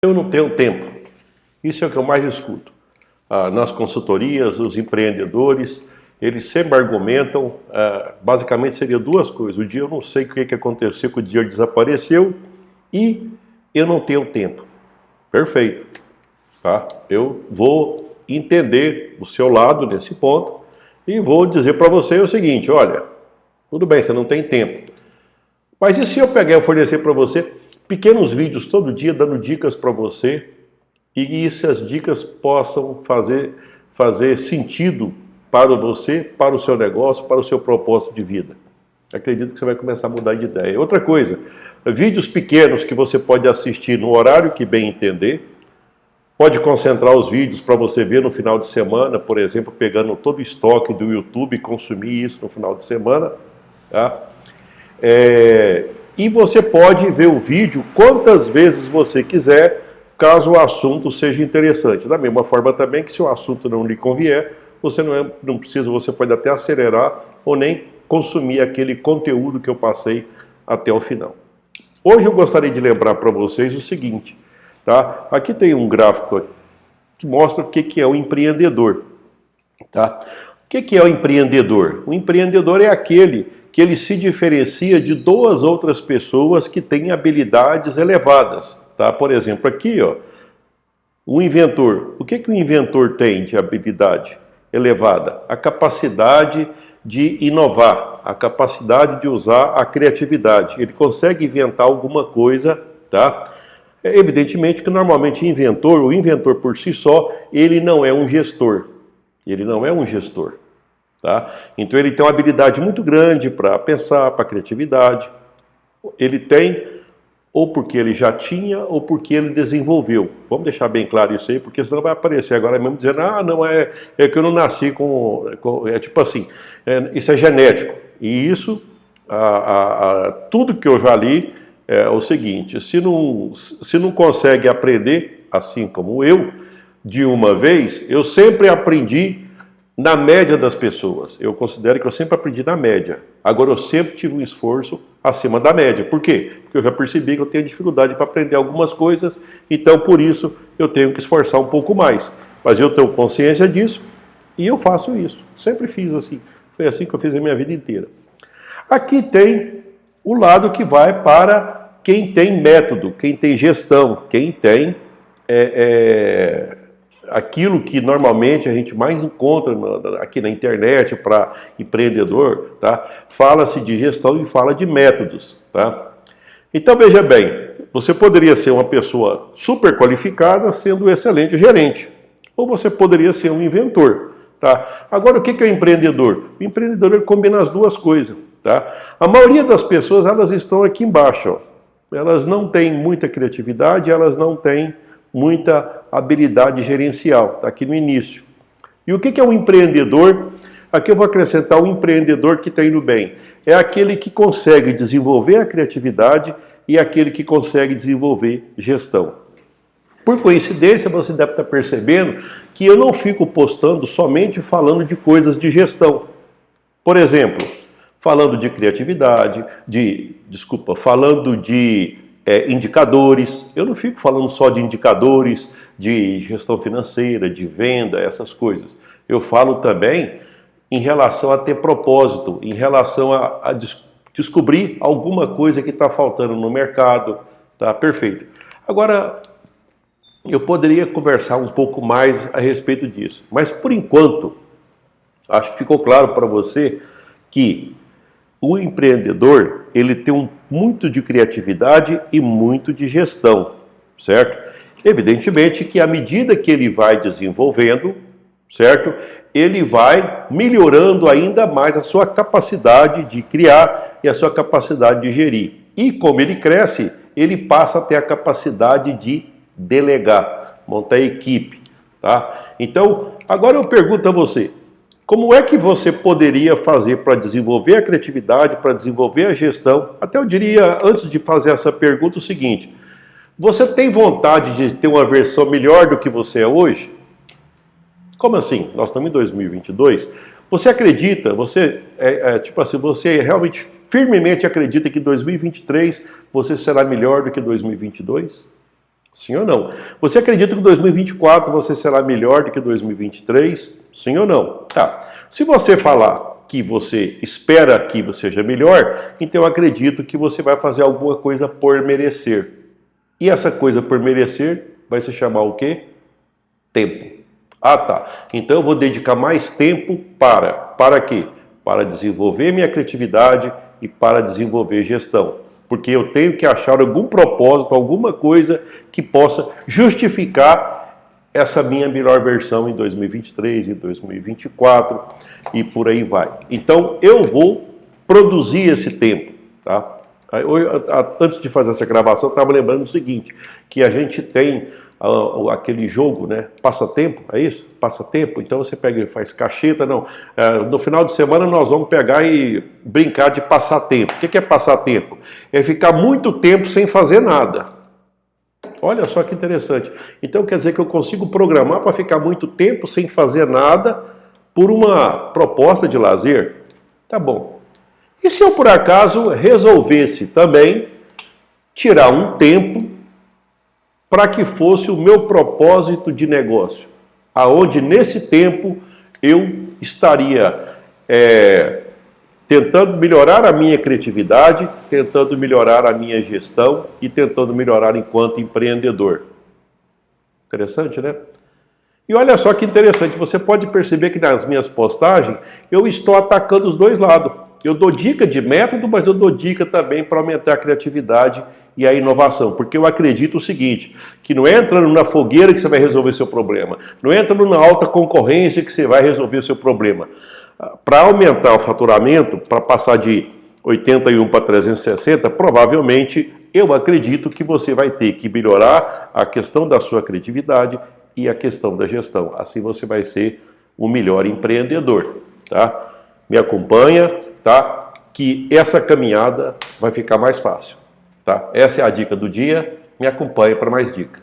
Eu não tenho tempo. Isso é o que eu mais escuto. Nas consultorias, os empreendedores, eles sempre argumentam, basicamente seria duas coisas. O dia eu não sei o que aconteceu, que o dia desapareceu e eu não tenho tempo. Perfeito. Tá? Eu vou entender o seu lado nesse ponto e vou dizer para você o seguinte, olha, tudo bem, você não tem tempo. Mas e se eu pegar e oferecer para você pequenos vídeos todo dia dando dicas para você e essas dicas possam fazer sentido para você, para o seu negócio, para o seu propósito de vida? Acredito que você vai começar a mudar de ideia. Outra coisa, vídeos pequenos que você pode assistir no horário que bem entender. Pode concentrar os vídeos para você ver no final de semana, por exemplo, pegando todo o estoque do YouTube e consumir isso no final de semana. Tá? E você pode ver o vídeo quantas vezes você quiser, caso o assunto seja interessante. Da mesma forma também que se o assunto não lhe convier, você não precisa, você pode até acelerar ou nem consumir aquele conteúdo que eu passei até o final. Hoje eu gostaria de lembrar para vocês o seguinte, tá? Aqui tem um gráfico que mostra o que é o empreendedor. Tá? O que é o empreendedor? O empreendedor é aquele que ele se diferencia de duas outras pessoas que têm habilidades elevadas. Tá? Por exemplo, aqui, ó, o inventor. O que o inventor tem de habilidade elevada? A capacidade de inovar, a capacidade de usar a criatividade. Ele consegue inventar alguma coisa, tá? Evidentemente que normalmente o inventor por si só, ele não é um gestor. Ele não é um gestor. Tá? Então ele tem uma habilidade muito grande para pensar, para criatividade. Ele tem, ou porque ele já tinha, ou porque ele desenvolveu. Vamos deixar bem claro isso aí, porque senão vai aparecer agora mesmo dizendo, não é que eu não nasci com é tipo assim, isso é genético. E isso, tudo que eu já li, é o seguinte, se não consegue aprender, assim como eu, de uma vez, eu sempre aprendi na média das pessoas. Eu considero que eu sempre aprendi na média. Agora eu sempre tive um esforço acima da média. Por quê? Porque eu já percebi que eu tenho dificuldade para aprender algumas coisas, então por isso eu tenho que esforçar um pouco mais. Mas eu tenho consciência disso e eu faço isso. Sempre fiz assim. Foi assim que eu fiz a minha vida inteira. Aqui tem o lado que vai para quem tem método, quem tem gestão, quem tem aquilo que normalmente a gente mais encontra aqui na internet para empreendedor, tá? Fala-se de gestão e fala de métodos. Tá? Então veja bem, você poderia ser uma pessoa super qualificada sendo um excelente gerente, ou você poderia ser um inventor. Tá? Agora o que é o empreendedor? O empreendedor ele combina as duas coisas. Tá? A maioria das pessoas elas estão aqui embaixo. Ó. Elas não têm muita criatividade, elas não têm muita habilidade gerencial, está aqui no início. E o que é um empreendedor? Aqui eu vou acrescentar um empreendedor que está indo bem. É aquele que consegue desenvolver a criatividade e aquele que consegue desenvolver gestão. Por coincidência, você deve estar percebendo que eu não fico postando somente falando de coisas de gestão. Por exemplo, falando de criatividade, falando de indicadores. Eu não fico falando só de indicadores, de gestão financeira, de venda, essas coisas. Eu falo também em relação a ter propósito, em relação a descobrir alguma coisa que está faltando no mercado. Tá? Perfeito. Agora, eu poderia conversar um pouco mais a respeito disso. Mas, por enquanto, acho que ficou claro para você que o empreendedor, ele tem muito de criatividade e muito de gestão, certo? Evidentemente que à medida que ele vai desenvolvendo, certo? Ele vai melhorando ainda mais a sua capacidade de criar e a sua capacidade de gerir. E como ele cresce, ele passa a ter a capacidade de delegar, montar equipe, tá? Então, agora eu pergunto a você, como é que você poderia fazer para desenvolver a criatividade, para desenvolver a gestão? Até eu diria, antes de fazer essa pergunta, o seguinte, você tem vontade de ter uma versão melhor do que você é hoje? Como assim? Nós estamos em 2022. Você acredita, você realmente firmemente acredita que em 2023 você será melhor do que 2022? Sim ou não? Você acredita que 2024 você será melhor do que 2023? Sim ou não? Tá. Se você falar que você espera que você seja melhor, então eu acredito que você vai fazer alguma coisa por merecer. E essa coisa por merecer vai se chamar o quê? Tempo. Ah, tá. Então eu vou dedicar mais tempo para quê? Para desenvolver minha criatividade e para desenvolver gestão. Porque eu tenho que achar algum propósito, alguma coisa que possa justificar essa minha melhor versão em 2023, em 2024 e por aí vai. Então eu vou produzir esse tempo, tá? Antes de fazer essa gravação, eu estava lembrando o seguinte, que a gente tem aquele jogo, né? Passatempo, é isso? Passatempo. Então você pega e faz cacheta, não. No final de semana nós vamos pegar e brincar de passatempo. O que é passatempo? É ficar muito tempo sem fazer nada. Olha só que interessante. Então quer dizer que eu consigo programar para ficar muito tempo sem fazer nada por uma proposta de lazer? Tá bom. E se eu por acaso resolvesse também tirar um tempo para que fosse o meu propósito de negócio, aonde nesse tempo eu estaria tentando melhorar a minha criatividade, tentando melhorar a minha gestão e tentando melhorar enquanto empreendedor. Interessante, né? E olha só que interessante, você pode perceber que nas minhas postagens eu estou atacando os dois lados. Eu dou dica de método, mas eu dou dica também para aumentar a criatividade e a inovação, porque eu acredito o seguinte, que não é entrando na fogueira que você vai resolver seu problema, não é entrando na alta concorrência que você vai resolver seu problema. Para aumentar o faturamento, para passar de 81 para 360, provavelmente eu acredito que você vai ter que melhorar a questão da sua criatividade e a questão da gestão. Assim você vai ser o melhor empreendedor, tá? Me acompanha, tá? Que essa caminhada vai ficar mais fácil, tá? Essa é a dica do dia. Me acompanhe para mais dicas.